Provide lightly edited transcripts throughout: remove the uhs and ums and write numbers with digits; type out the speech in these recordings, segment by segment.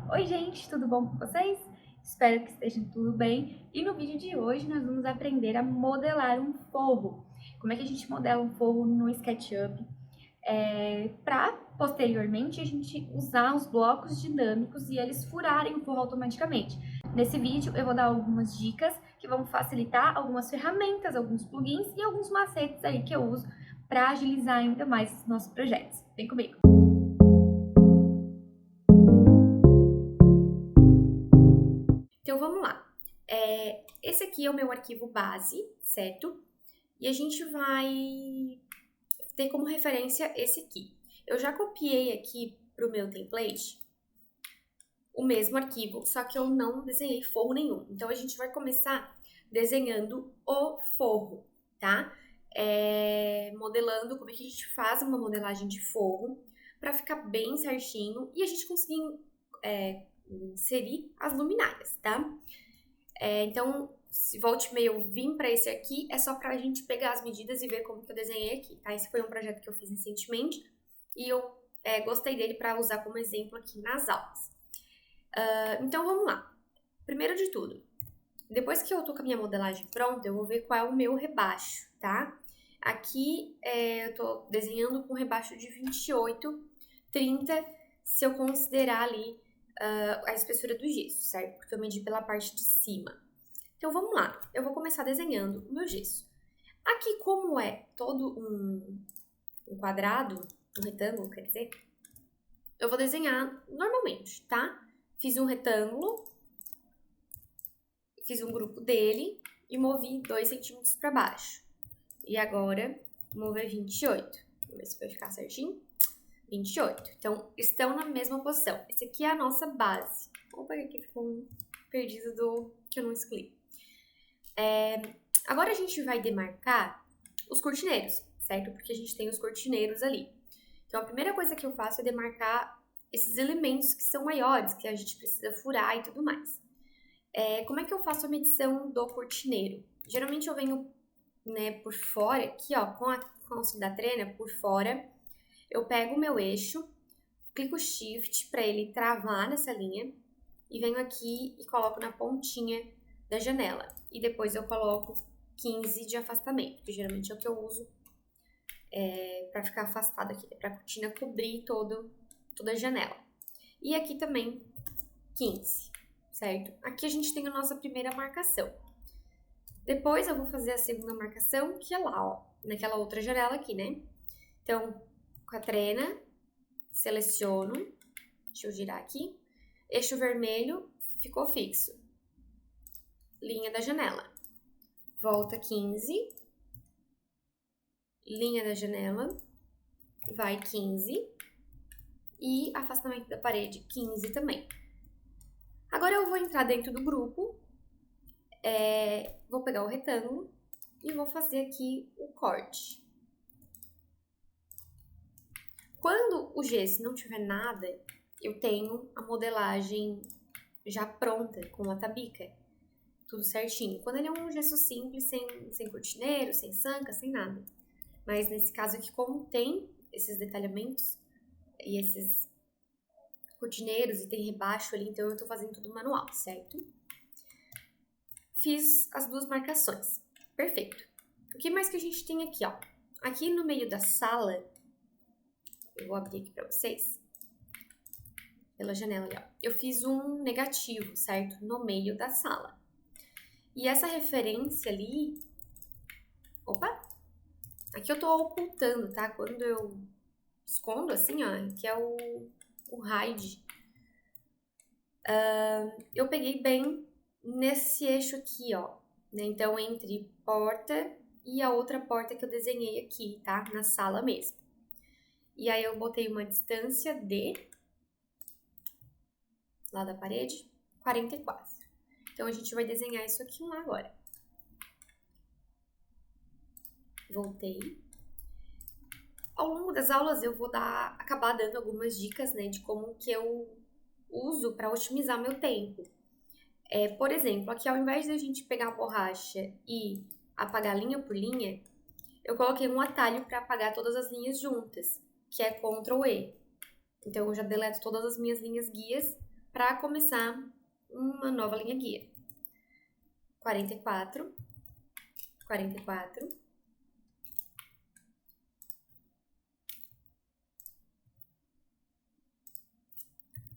Oi gente, tudo bom com vocês? Espero que estejam tudo bem. E no vídeo de hoje nós vamos aprender a modelar um forro. Como é que a gente modela um forro no SketchUp? Para posteriormente a gente usar os blocos dinâmicos e eles furarem o forro automaticamente. Nesse vídeo eu vou dar algumas dicas que vão facilitar algumas ferramentas, alguns plugins e alguns macetes aí que eu uso para agilizar ainda mais os nossos projetos. Vem comigo! Então vamos lá. Esse aqui é o meu arquivo base, certo? E a gente vai ter como referência esse aqui. Eu já copiei aqui para o meu template o mesmo arquivo, só que eu não desenhei forro nenhum. Então a gente vai começar desenhando o forro, tá? Modelando como é que a gente faz uma modelagem de forro para ficar bem certinho e a gente conseguir inserir as luminárias, tá? Então, se volte e meia eu vim para esse aqui, é só para a gente pegar as medidas e ver como que eu desenhei aqui, tá? Esse foi um projeto que eu fiz recentemente e eu gostei dele para usar como exemplo aqui nas aulas. Então, vamos lá. Primeiro de tudo, depois que eu tô com a minha modelagem pronta, eu vou ver qual é o meu rebaixo, tá? Aqui eu tô desenhando com rebaixo de 28, 30, se eu considerar ali a espessura do gesso, certo? Porque eu medi pela parte de cima. Então, vamos lá. Eu vou começar desenhando o meu gesso. Aqui, como é todo um quadrado, um retângulo, quer dizer, eu vou desenhar normalmente, tá? Fiz um retângulo, fiz um grupo dele e movi 2 centímetros para baixo. E agora, mover 28. Vamos ver se vai ficar certinho. 28. Então, estão na mesma posição. Esse aqui é a nossa base. Opa, aqui ficou um perdido do que eu não escolhi. Agora a gente vai demarcar os cortineiros, certo? Porque a gente tem os cortineiros ali. Então, a primeira coisa que eu faço é demarcar esses elementos que são maiores, que a gente precisa furar e tudo mais. Como é que eu faço a medição do cortineiro? Geralmente eu venho por fora, aqui ó, com o auxílio da trena, por fora, eu pego o meu eixo, clico Shift para ele travar nessa linha e venho aqui e coloco na pontinha da janela. E depois eu coloco 15 de afastamento, que geralmente é o que eu uso para ficar afastado aqui, para a cortina cobrir toda a janela. E aqui também 15, certo? Aqui a gente tem a nossa primeira marcação. Depois eu vou fazer a segunda marcação, que é lá, ó, naquela outra janela aqui, né? Então, com a trena, seleciono, deixa eu girar aqui, eixo vermelho, ficou fixo. Linha da janela. Volta 15, linha da janela, vai 15 e afastamento da parede 15 também. Agora eu vou entrar dentro do grupo, vou pegar o retângulo e vou fazer aqui o corte. Quando o gesso não tiver nada, eu tenho a modelagem já pronta, com a tabica, tudo certinho. Quando ele é um gesso simples, sem cortineiro, sem sanca, sem nada. Mas nesse caso aqui, como tem esses detalhamentos e esses cortineiros e tem rebaixo ali, então eu tô fazendo tudo manual, certo? Fiz as duas marcações. Perfeito. O que mais que a gente tem aqui, ó? Aqui no meio da sala, eu vou abrir aqui pra vocês, pela janela ali, ó. Eu fiz um negativo, certo? No meio da sala. E essa referência ali... Opa! Aqui eu tô ocultando, tá? Quando eu escondo assim, ó, que é o hide. Eu peguei bem nesse eixo aqui, ó. Né? Então, entre porta e a outra porta que eu desenhei aqui, tá? Na sala mesmo. E aí eu botei uma distância de... lá da parede, 44. Então, a gente vai desenhar isso aqui lá agora. Voltei. Ao longo das aulas, eu vou acabar dando algumas dicas, né, de como que eu uso para otimizar meu tempo. Por exemplo, aqui ao invés de a gente pegar a borracha e apagar linha por linha, eu coloquei um atalho para apagar todas as linhas juntas, que é Ctrl E. Então, eu já deleto todas as minhas linhas guias para começar uma nova linha guia. 44, 44,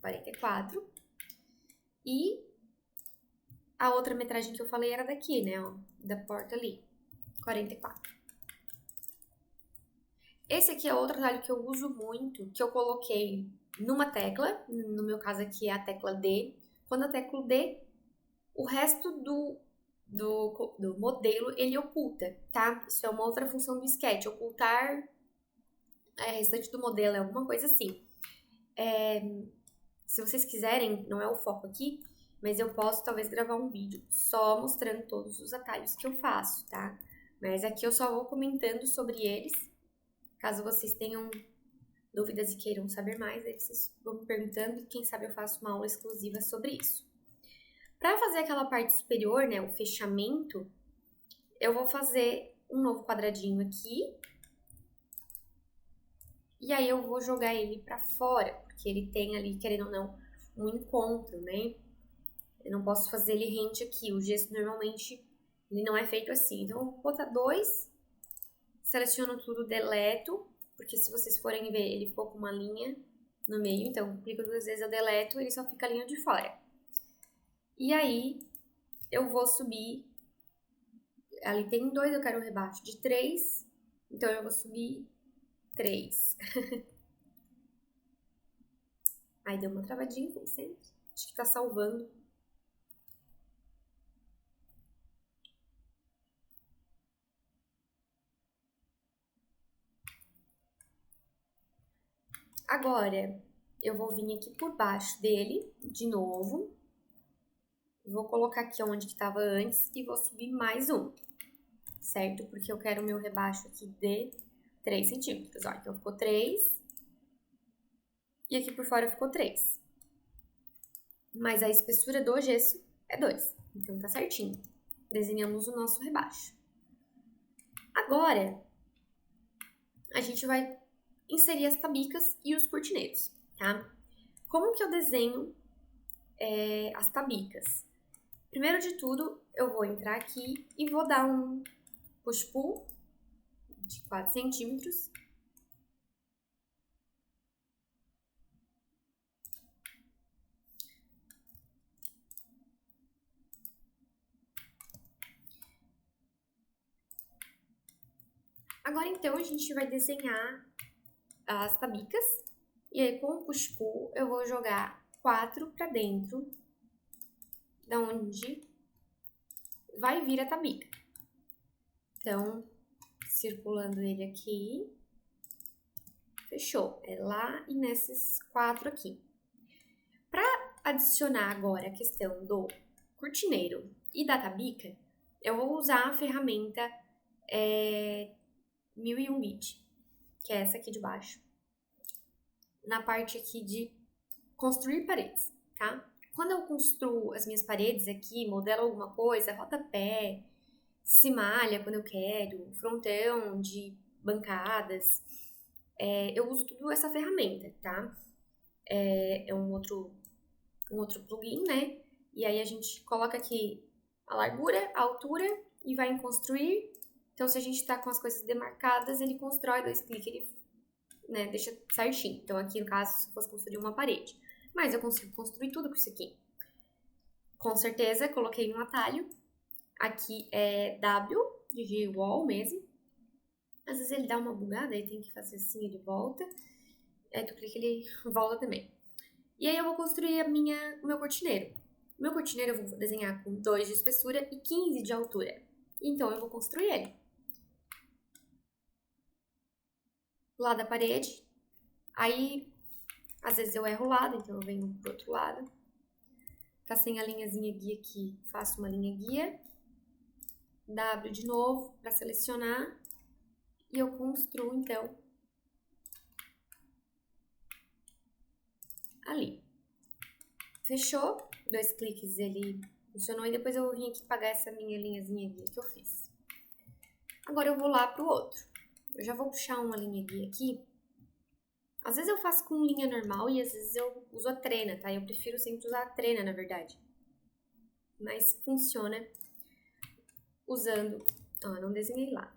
44 e a outra metragem que eu falei era daqui, né, ó, da porta ali, 44. Esse aqui é outro atalho que eu uso muito, que eu coloquei numa tecla, no meu caso aqui é a tecla D. Quando eu teclo D, o resto do modelo, ele oculta, tá? Isso é uma outra função do Sketch, ocultar o restante do modelo, é alguma coisa assim. Se vocês quiserem, não é o foco aqui, mas eu posso talvez gravar um vídeo só mostrando todos os atalhos que eu faço, tá? Mas aqui eu só vou comentando sobre eles, caso vocês tenham dúvidas e queiram saber mais, aí vocês vão me perguntando e quem sabe eu faço uma aula exclusiva sobre isso. Para fazer aquela parte superior, né, o fechamento, eu vou fazer um novo quadradinho aqui. E aí eu vou jogar ele para fora, porque ele tem ali, querendo ou não, um encontro, né? Eu não posso fazer ele rente aqui, o gesso normalmente ele não é feito assim. Então eu vou botar 2, seleciono tudo, deleto, porque se vocês forem ver, ele ficou com uma linha no meio, então clico 2 vezes, eu deleto, ele só fica a linha de fora. E aí eu vou subir, ali tem 2, eu quero um rebaixo de 3, então eu vou subir 3. Aí deu uma travadinha, como sempre. Acho que tá salvando. Agora, eu vou vir aqui por baixo dele, de novo. Vou colocar aqui onde que tava antes e vou subir mais um, certo? Porque eu quero o meu rebaixo aqui de 3 centímetros, ó. Então, ficou 3. E aqui por fora ficou 3. Mas a espessura do gesso é 2. Então, tá certinho. Desenhamos o nosso rebaixo. Agora, a gente vai inserir as tabicas e os cortineiros, tá? Como que eu desenho as tabicas? Primeiro de tudo, eu vou entrar aqui e vou dar um push-pull de 4 centímetros. Agora, então, a gente vai desenhar as tabicas. E aí, com o push-pull, eu vou jogar 4 pra dentro, da onde vai vir a tabica. Então, circulando ele aqui, fechou. É lá e nesses 4 aqui. Pra adicionar agora a questão do cortineiro e da tabica, eu vou usar a ferramenta 1001 bit, que é essa aqui de baixo, na parte aqui de construir paredes, tá? Quando eu construo as minhas paredes aqui, modelo alguma coisa, rodapé, cimalha quando eu quero, frontão de bancadas, eu uso tudo essa ferramenta, tá? É um outro plugin, né? E aí a gente coloca aqui a largura, a altura e vai em construir. Então, se a gente tá com as coisas demarcadas, ele constrói, 2 cliques, ele, né, deixa certinho. Então, aqui no caso, se eu fosse construir uma parede. Mas eu consigo construir tudo com isso aqui. Com certeza, coloquei um atalho. Aqui é W, de wall mesmo. Às vezes ele dá uma bugada, aí tem que fazer assim, ele volta. Aí tu clica, ele volta também. E aí eu vou construir o meu cortineiro. O meu cortineiro eu vou desenhar com 2 de espessura e 15 de altura. Então, eu vou construir ele. Lá da parede. Aí, às vezes eu erro o lado, então eu venho pro outro lado. Tá sem a linhazinha guia aqui, faço uma linha guia. W de novo para selecionar. E eu construo, então, ali. Fechou? 2 cliques ele funcionou e depois eu vou vir aqui pagar essa minha linhazinha guia que eu fiz. Agora eu vou lá pro outro. Eu já vou puxar uma linha guia aqui Às vezes eu faço com linha normal e às vezes eu uso a trena, tá? Eu prefiro sempre usar a trena, na verdade. Mas funciona usando... Ó, não desenhei lá.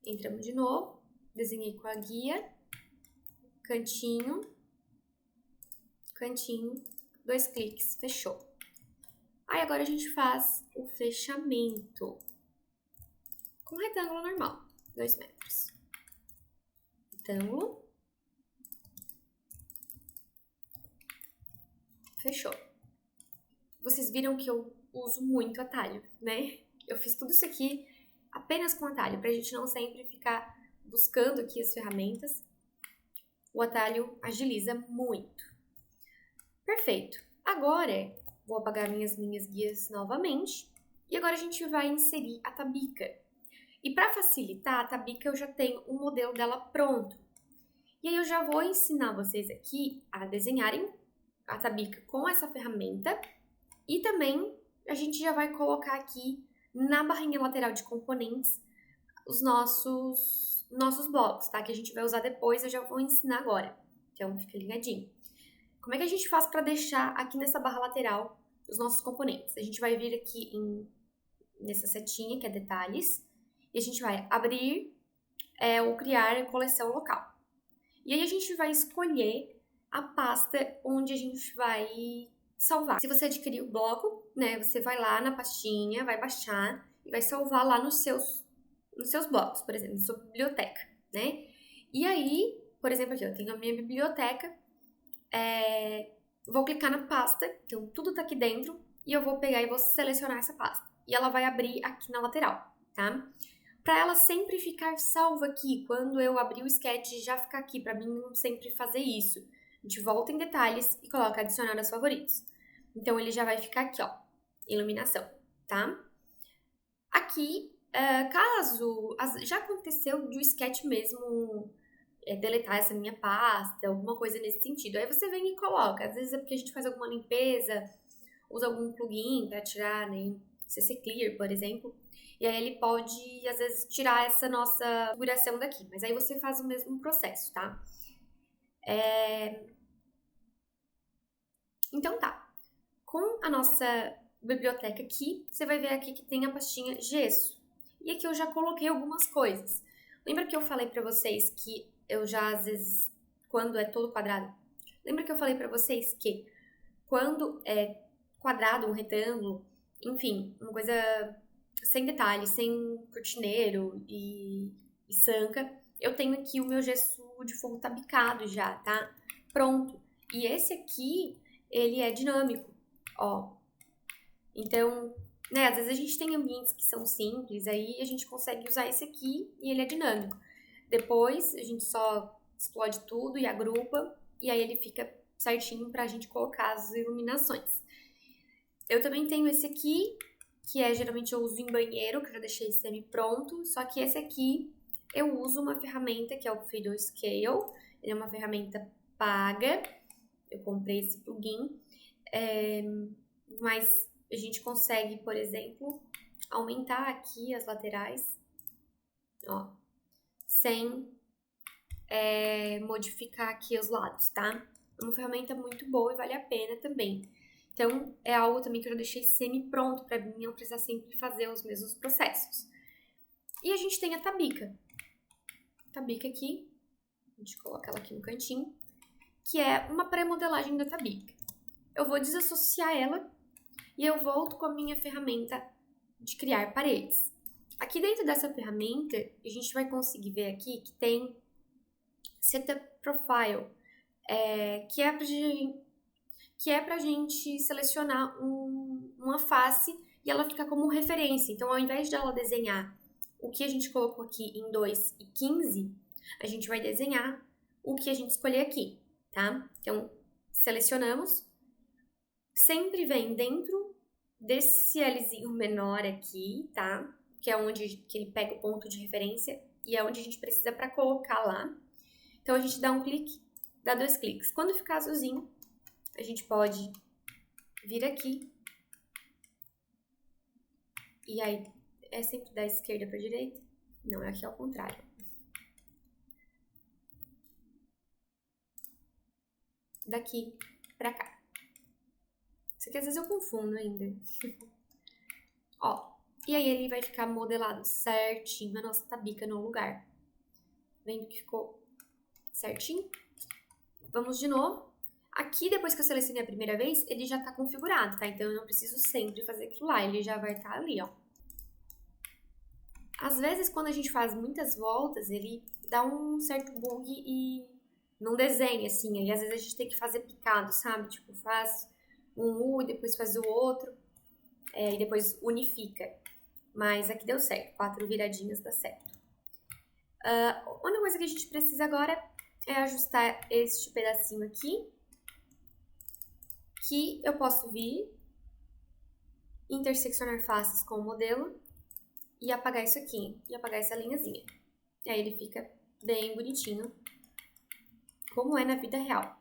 Entramos de novo. Desenhei com a guia. Cantinho. Cantinho. 2 cliques. Fechou. Aí agora a gente faz o fechamento. Com retângulo normal. 2 metros. Retângulo. Fechou. Vocês viram que eu uso muito atalho, né? Eu fiz tudo isso aqui apenas com atalho, pra gente não sempre ficar buscando aqui as ferramentas. O atalho agiliza muito. Perfeito. Agora, vou apagar minhas linhas guias novamente. E agora a gente vai inserir a tabica. E para facilitar, a tabica eu já tenho o modelo dela pronto. E aí eu já vou ensinar vocês aqui a desenharem a tabica com essa ferramenta. E também a gente já vai colocar aqui na barrinha lateral de componentes os nossos blocos, tá? Que a gente vai usar depois, eu já vou ensinar agora. Então fica ligadinho. Como é que a gente faz para deixar aqui nessa barra lateral os nossos componentes? A gente vai vir aqui nessa setinha, que é detalhes, e a gente vai abrir ou criar coleção local. E aí a gente vai escolher a pasta onde a gente vai salvar. Se você adquirir o bloco, né, você vai lá na pastinha, vai baixar e vai salvar lá nos seus blocos, por exemplo, na sua biblioteca, né? E aí, por exemplo, aqui eu tenho a minha biblioteca, vou clicar na pasta, então tudo tá aqui dentro, e eu vou pegar e vou selecionar essa pasta. E ela vai abrir aqui na lateral, tá? Para ela sempre ficar salva aqui, quando eu abrir o sketch já ficar aqui, para mim não sempre fazer isso. A gente volta em detalhes e coloca adicionar aos favoritos. Então ele já vai ficar aqui, ó, iluminação, tá? Aqui, caso já aconteceu de o sketch mesmo deletar essa minha pasta, alguma coisa nesse sentido. Aí você vem e coloca. Às vezes é porque a gente faz alguma limpeza, usa algum plugin para tirar, né? CC Clear, por exemplo. E aí ele pode, às vezes, tirar essa nossa configuração daqui. Mas aí você faz o mesmo processo, tá? Então tá. Com a nossa biblioteca aqui, você vai ver aqui que tem a pastinha gesso. E aqui eu já coloquei algumas coisas. Lembra que eu falei pra vocês que eu já, às vezes, quando é todo quadrado... Lembra que eu falei pra vocês que quando é quadrado, um retângulo, enfim, uma coisa sem detalhes, sem cortineiro e sanca, eu tenho aqui o meu gesso de forro tabicado já, tá? Pronto. E esse aqui, ele é dinâmico, ó. Então, né, às vezes a gente tem ambientes que são simples, aí a gente consegue usar esse aqui e ele é dinâmico. Depois, a gente só explode tudo e agrupa, e aí ele fica certinho pra gente colocar as iluminações. Eu também tenho esse aqui, que geralmente eu uso em banheiro, que eu já deixei semi-pronto, só que esse aqui eu uso uma ferramenta que é o Fiddle Scale, ele é uma ferramenta paga, eu comprei esse plugin, mas a gente consegue, por exemplo, aumentar aqui as laterais, ó, sem modificar aqui os lados, tá? É uma ferramenta muito boa e vale a pena também. Então, é algo também que eu já deixei semi-pronto para mim não precisar sempre fazer os mesmos processos. E a gente tem a tabica. Tabica aqui, a gente coloca ela aqui no cantinho, que é uma pré-modelagem da tabica. Eu vou desassociar ela e eu volto com a minha ferramenta de criar paredes. Aqui dentro dessa ferramenta, a gente vai conseguir ver aqui que tem Setup Profile, que é pra gente selecionar uma face e ela ficar como referência. Então, ao invés de ela desenhar o que a gente colocou aqui em 2 e 15, a gente vai desenhar o que a gente escolher aqui, tá? Então, selecionamos. Sempre vem dentro desse Lzinho menor aqui, tá? Que é onde que ele pega o ponto de referência e é onde a gente precisa para colocar lá. Então, a gente dá um clique, dá 2 cliques. Quando ficar azulzinho, a gente pode vir aqui. E aí, É sempre da esquerda pra direita? Não, é aqui ao contrário. Daqui pra cá. Isso aqui às vezes eu confundo ainda. Ó, e aí ele vai ficar modelado certinho a nossa tabica no lugar. Vendo que ficou certinho? Vamos de novo. Aqui, depois que eu selecionei a primeira vez, ele já tá configurado, tá? Então eu não preciso sempre fazer aquilo lá, ele já vai estar ali, ó. Às vezes, quando a gente faz muitas voltas, ele dá um certo bug e não desenha, assim. Aí, às vezes, a gente tem que fazer picado, sabe? Tipo, faz um U e depois faz o outro. E depois unifica. Mas aqui deu certo. 4 viradinhas dá certo. A única coisa que a gente precisa agora é ajustar este pedacinho aqui. Que eu posso vir, interseccionar faces com o modelo e apagar isso aqui, e apagar essa linhazinha. E aí ele fica bem bonitinho, como é na vida real.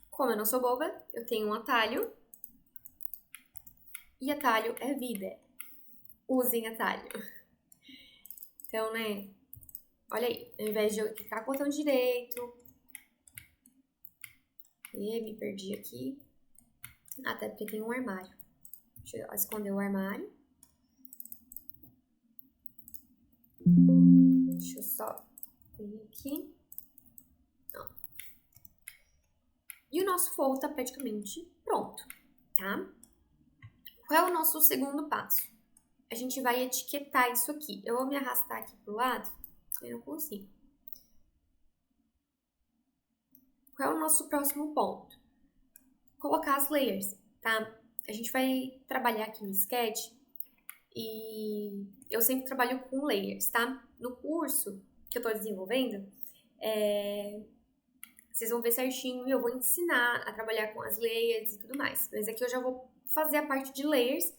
Como eu não sou boba, eu tenho um atalho, e atalho é vida. Usem atalho. Então, né, olha aí, ao invés de eu clicar com o botão direito, e me perdi aqui, até porque tem um armário. Deixa eu esconder o armário. Deixa eu só vir aqui. Não. E o nosso forro tá praticamente pronto, tá? Qual é o nosso segundo passo? A gente vai etiquetar isso aqui. Eu vou me arrastar aqui pro lado, eu não consigo. Qual é o nosso próximo ponto? Colocar as layers, tá? A gente vai trabalhar aqui no Sketch e eu sempre trabalho com layers, tá? No curso que eu tô desenvolvendo, vocês vão ver certinho e eu vou ensinar a trabalhar com as layers e tudo mais. Mas aqui eu já vou fazer a parte de layers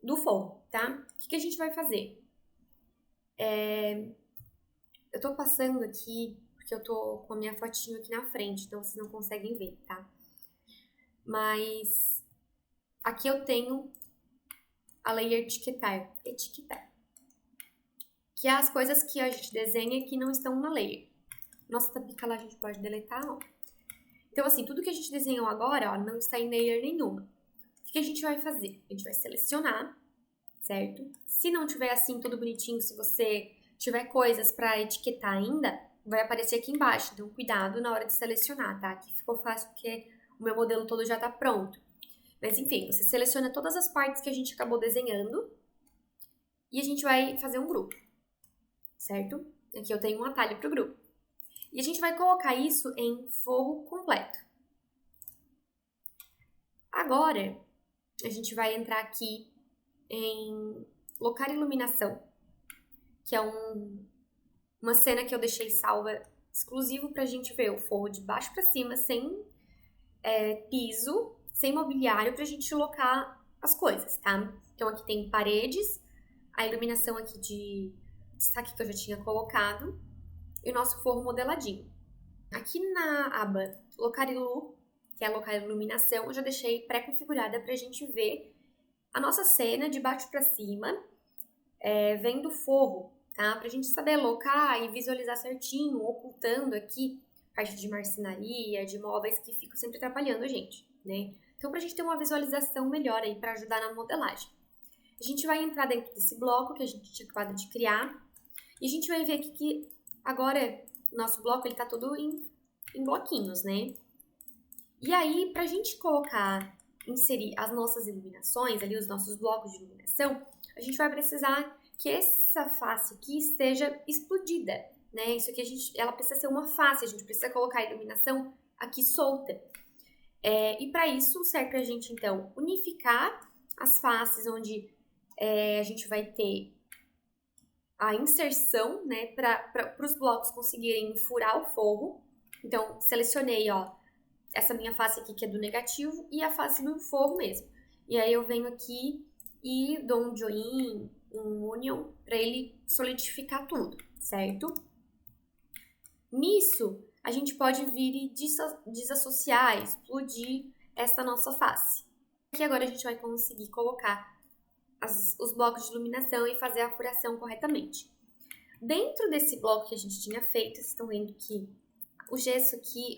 do forro, tá? O que a gente vai fazer? Eu tô passando aqui, porque eu tô com a minha fotinho aqui na frente, então vocês não conseguem ver, tá? Mas aqui eu tenho a layer etiquetar, que é as coisas que a gente desenha que não estão na layer. Nossa tabica lá a gente pode deletar, ó. Então assim, tudo que a gente desenhou agora, ó, não está em layer nenhuma. O que a gente vai fazer? A gente vai selecionar, certo? Se não tiver assim tudo bonitinho, se você tiver coisas para etiquetar ainda, vai aparecer aqui embaixo. Então, cuidado na hora de selecionar, tá? Aqui ficou fácil porque o meu modelo todo já tá pronto. Mas, enfim, você seleciona todas as partes que a gente acabou desenhando e a gente vai fazer um grupo, certo? Aqui eu tenho um atalho pro grupo. E a gente vai colocar isso em forro completo. Agora, a gente vai entrar aqui em locar iluminação, que é uma cena que eu deixei salva exclusivo pra gente ver o forro de baixo pra cima, sem piso, sem mobiliário, pra gente locar as coisas, tá? Então aqui tem paredes, a iluminação aqui de destaque que eu já tinha colocado e o nosso forro modeladinho. Aqui na aba locar ilu, que é locar iluminação, eu já deixei pré-configurada pra gente ver a nossa cena de baixo pra cima, vendo o forro, tá? Pra gente saber alocar e visualizar certinho, ocultando aqui parte de marcenaria, de móveis que ficam sempre atrapalhando a gente, né? Então, pra gente ter uma visualização melhor aí pra ajudar na modelagem. A gente vai entrar dentro desse bloco que a gente tinha acabado de criar e a gente vai ver aqui que agora nosso bloco ele tá todo em bloquinhos, né? E aí, pra gente inserir as nossas iluminações, ali os nossos blocos de iluminação, a gente vai precisar que essa face aqui esteja explodida, né? Isso aqui ela precisa ser uma face, a gente precisa colocar a iluminação aqui solta. E para isso serve a gente, então, unificar as faces onde a gente vai ter a inserção, né, para os blocos conseguirem furar o forro. Então, selecionei, ó, essa minha face aqui que é do negativo e a face do forro mesmo. E aí eu venho aqui e dou um join, um union, para ele solidificar tudo, certo? Nisso, a gente pode vir e desassociar, explodir essa nossa face. Aqui agora a gente vai conseguir colocar os blocos de iluminação e fazer a furação corretamente. Dentro desse bloco que a gente tinha feito, vocês estão vendo que o gesso aqui,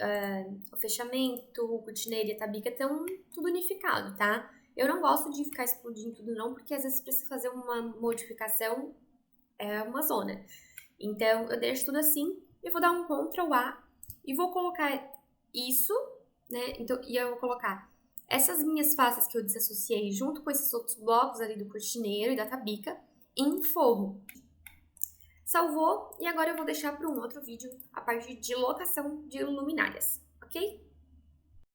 o fechamento, o cortineiro e a tabica estão tudo unificado, tá? Eu não gosto de ficar explodindo tudo não, porque às vezes precisa fazer uma modificação, é uma zona. Então, eu deixo tudo assim, e vou dar um Ctrl A, e vou colocar isso, né? Então, e eu vou colocar essas minhas faces que eu desassociei junto com esses outros blocos ali do cortineiro e da tabica em forro. Salvou, e agora eu vou deixar para um outro vídeo a parte de locação de luminárias, ok?